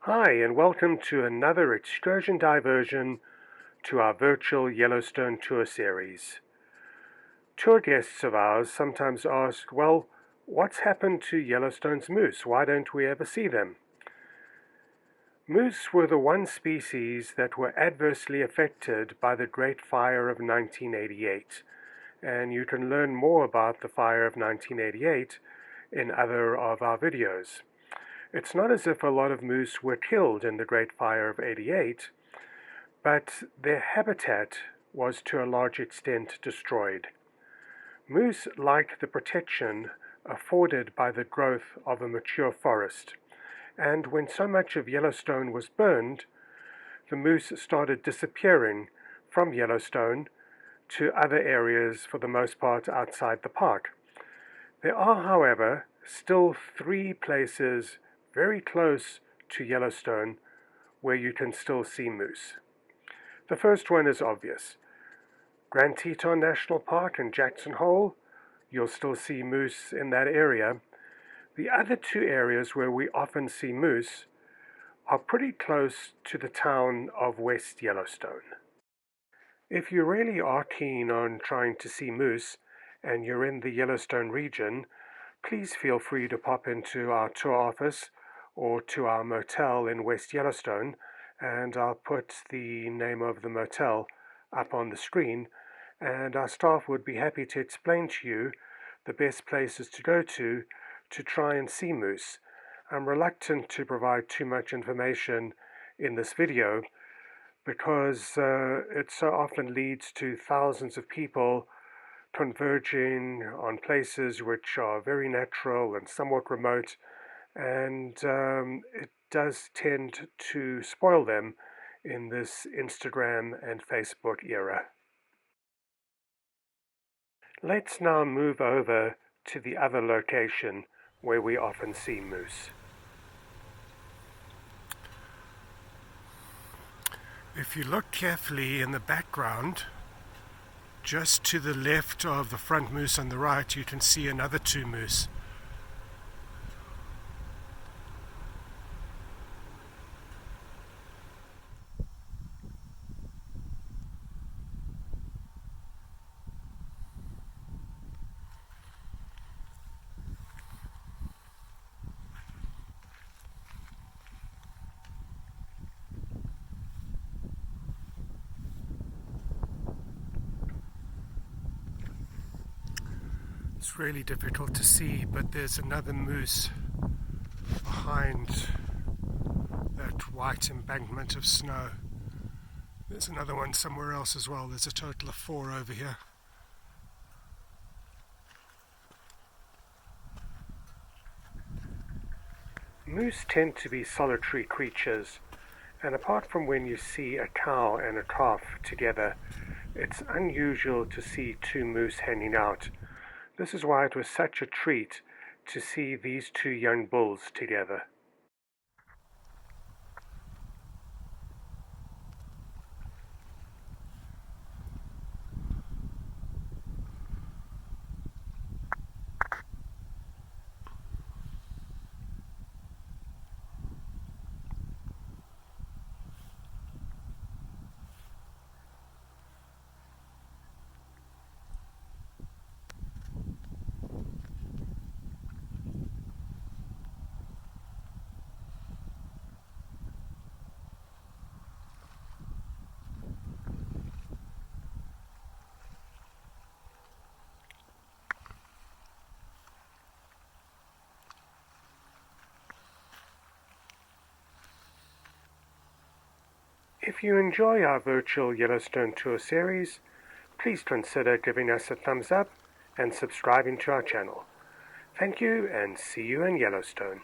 Hi, and welcome to another excursion diversion to our virtual Yellowstone tour series. Tour guests of ours sometimes ask, well, what's happened to Yellowstone's moose? Why don't we ever see them? Moose were the one species that were adversely affected by the Great Fire of 1988, and you can learn more about the fire of 1988 in other of our videos. It's not as if a lot of moose were killed in the Great Fire of '88, but their habitat was to a large extent destroyed. Moose liked the protection afforded by the growth of a mature forest, and when so much of Yellowstone was burned, the moose started disappearing from Yellowstone to other areas, for the most part outside the park. There are, however, still 3 places very close to Yellowstone where you can still see moose. The first one is obvious. Grand Teton National Park in Jackson Hole, you'll still see moose in that area. The other 2 areas where we often see moose are pretty close to the town of West Yellowstone. If you really are keen on trying to see moose and you're in the Yellowstone region, please feel free to pop into our tour office or to our motel in West Yellowstone, and I'll put the name of the motel up on the screen, and our staff would be happy to explain to you the best places to go to try and see moose. I'm reluctant to provide too much information in this video because it so often leads to thousands of people converging on places which are very natural and somewhat remote, and it does tend to spoil them in this Instagram and Facebook era. Let's now move over to the other location where we often see moose. If you look carefully in the background, just to the left of the front moose on the right, you can see another 2 moose. It's really difficult to see, but there's another moose behind that white embankment of snow. There's another one somewhere else as well. There's a total of 4 over here. Moose tend to be solitary creatures, and apart from when you see a cow and a calf together, it's unusual to see 2 moose hanging out. This is why it was such a treat to see these 2 young bulls together. If you enjoy our virtual Yellowstone tour series, please consider giving us a thumbs up and subscribing to our channel. Thank you, and see you in Yellowstone.